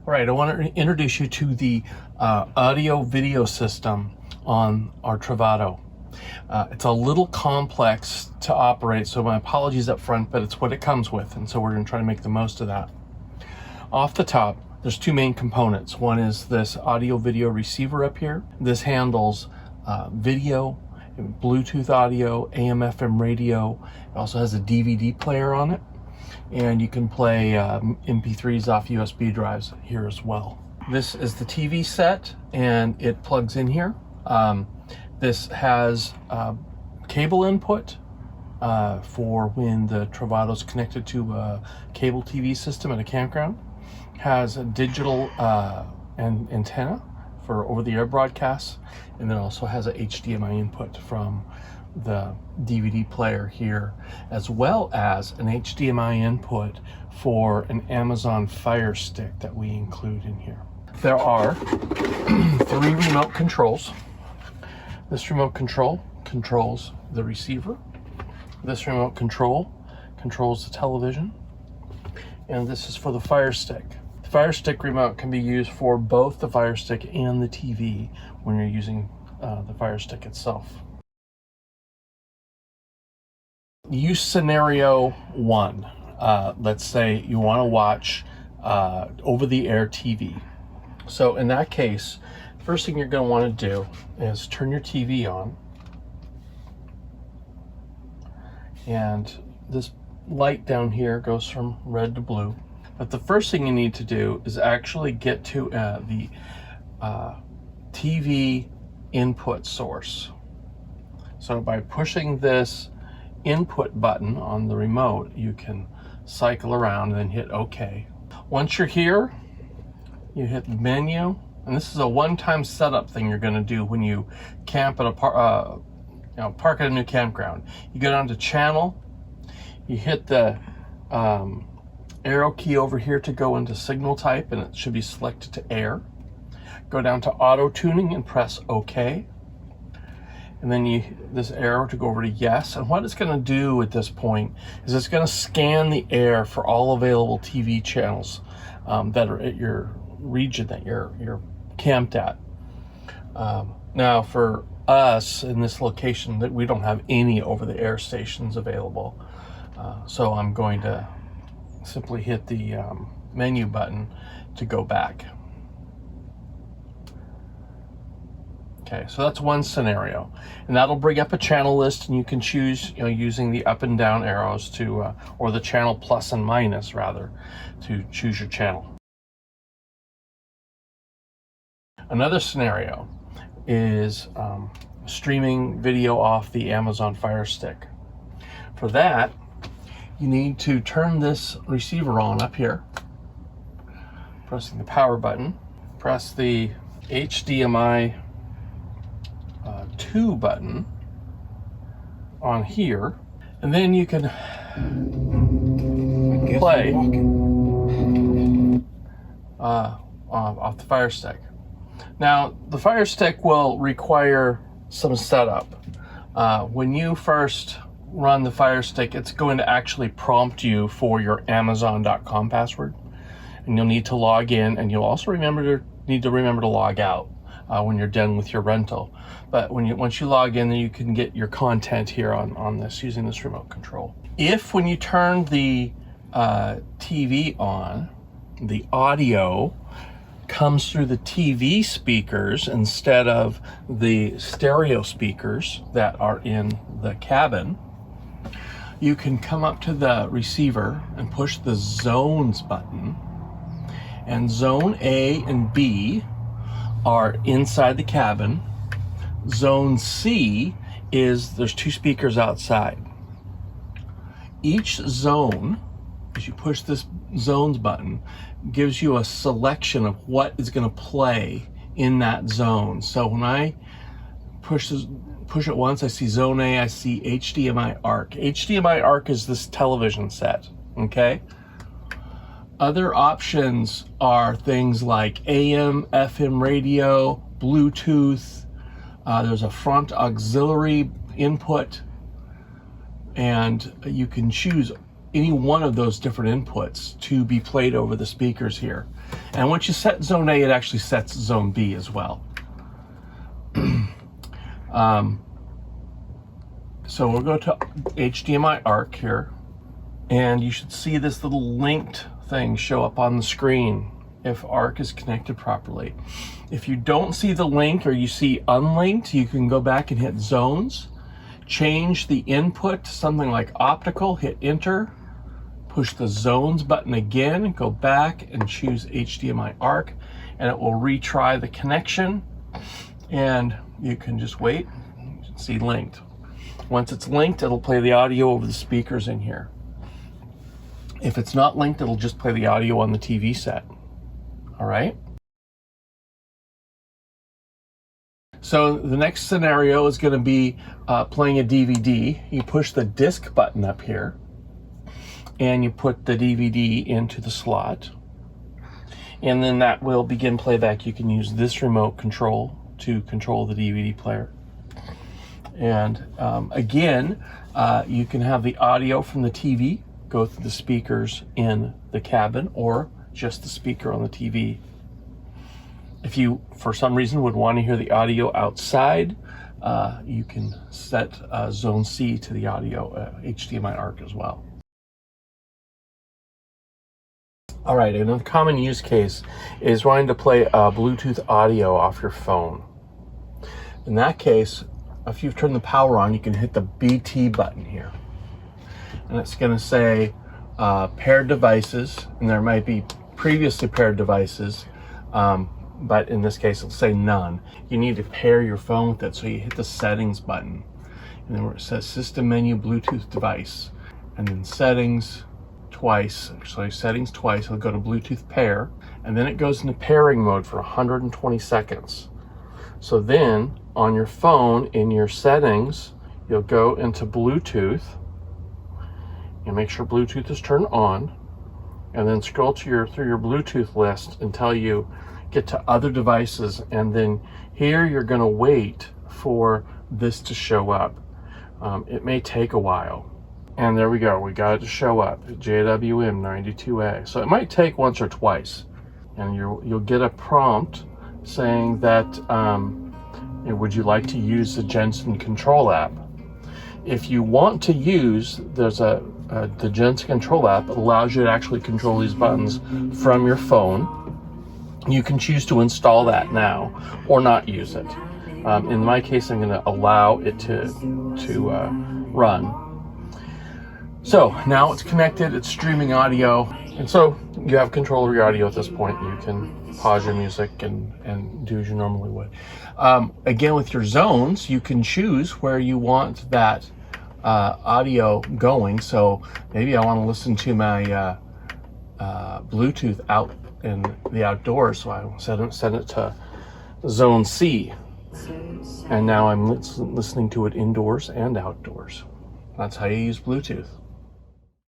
All right, I want to introduce you to the audio video system on our Travato. It's a little complex to operate, so my apologies up front, but it's what it comes with, and so we're going to try to make the most of that. Off the top, there's two main components. One is this audio video receiver up here. This handles video, Bluetooth audio, AM, FM radio. It also has a DVD player on it. And you can play MP3s off USB drives here as well. This is the TV set, and it plugs in here. This has cable input for when the Travato is connected to a cable TV system at a campground. Has a digital antenna for over-the-air broadcasts, and then also has a HDMI input from the DVD player here, as well as an HDMI input for an Amazon Fire Stick that we include in here. There are 3 remote controls. This remote control controls the receiver. This remote control controls the television. And this is for the Fire Stick. The Fire Stick remote can be used for both the Fire Stick and the TV when you're using the Fire Stick itself. Use scenario 1. Let's say you want to watch over-the-air TV. So in that case, first thing you're going to want to do is turn your TV on. And this light down here goes from red to blue. But the first thing you need to do is actually get to the TV input source. So by pushing this input button on the remote, you can cycle around and then hit OK. Once you're here, you hit menu, and this is a one-time setup thing you're going to do when you camp at a park at a new campground. You go down to channel, you hit the arrow key over here to go into signal type, and it should be selected to air. Go down to auto tuning and press OK. And then this arrow to go over to yes. And what it's going to do at this point is it's going to scan the air for all available TV channels that are at your region that you're camped at. Now for us in this location, that we don't have any over-the-air stations available. So I'm going to simply hit the menu button to go back. Okay, so that's one scenario, and that'll bring up a channel list, and you can choose, using the up and down arrows to, or the channel plus and minus rather, to choose your channel. Another scenario is streaming video off the Amazon Fire Stick. For that, you need to turn this receiver on up here, pressing the power button, press the HDMI 2 button on here, and then you can play off the Fire Stick. Now, the Fire Stick will require some setup. When you first run the Fire Stick, it's going to actually prompt you for your Amazon.com password, and you'll need to log in, and you'll also need to remember to log out when you're done with your rental. But once you log in, then you can get your content here on this using this remote control. If when you turn the TV on, the audio comes through the TV speakers instead of the stereo speakers that are in the cabin, you can come up to the receiver and push the zones button, and zone A and B are inside the cabin. Zone C is, there's 2 speakers outside. Each zone, as you push this zones button, gives you a selection of what is going to play in that zone. So when I push it once, I see zone A, I see HDMI ARC. HDMI ARC is this television set, okay? Other options are things like AM, FM radio, Bluetooth. There's a front auxiliary input, and you can choose any one of those different inputs to be played over the speakers here. And once you set zone A, it actually sets zone B as well. So we'll go to HDMI ARC here, and you should see this little linked thing show up on the screen if ARC is connected properly. If you don't see the link or you see unlinked, you can go back and hit zones, change the input to something like optical, hit enter, push the zones button again, go back and choose HDMI ARC, and it will retry the connection, and you can just wait. You can see linked. Once it's linked, it'll play the audio over the speakers in here. If it's not linked, it'll just play the audio on the TV set. All right? So the next scenario is going to be playing a DVD. You push the disc button up here, and you put the DVD into the slot. And then that will begin playback. You can use this remote control to control the DVD player. And again, you can have the audio from the TV go through the speakers in the cabin, or just the speaker on the TV. If you, for some reason, would want to hear the audio outside, you can set Zone C to the audio HDMI ARC as well. All right, another common use case is wanting to play Bluetooth audio off your phone. In that case, if you've turned the power on, you can hit the BT button here. And it's going to say paired devices, and there might be previously paired devices, but in this case it'll say none. You need to pair your phone with it, so you hit the settings button. And then where it says system menu Bluetooth device, and then settings twice, it'll go to Bluetooth pair, and then it goes into pairing mode for 120 seconds. So then on your phone, in your settings, you'll go into Bluetooth and make sure Bluetooth is turned on, and then scroll to through your Bluetooth list until you get to other devices, and then here you're going to wait for this to show up. It may take a while. And there we go, we got it to show up, JWM92A. So it might take once or twice, and you'll get a prompt saying that would you like to use the Jensen Control app? If you want to use, there's the Jensen Control app. It allows you to actually control these buttons from your phone. You can choose to install that now or not use it. In my case, I'm going to allow it to run. So now it's connected, it's streaming audio, and so you have control of your audio at this point. You can pause your music and do as you normally would. Again, with your zones, you can choose where you want that audio going. So maybe I want to listen to my Bluetooth out in the outdoors, so I set it to Zone C. And now I'm listening to it indoors and outdoors. That's how you use Bluetooth.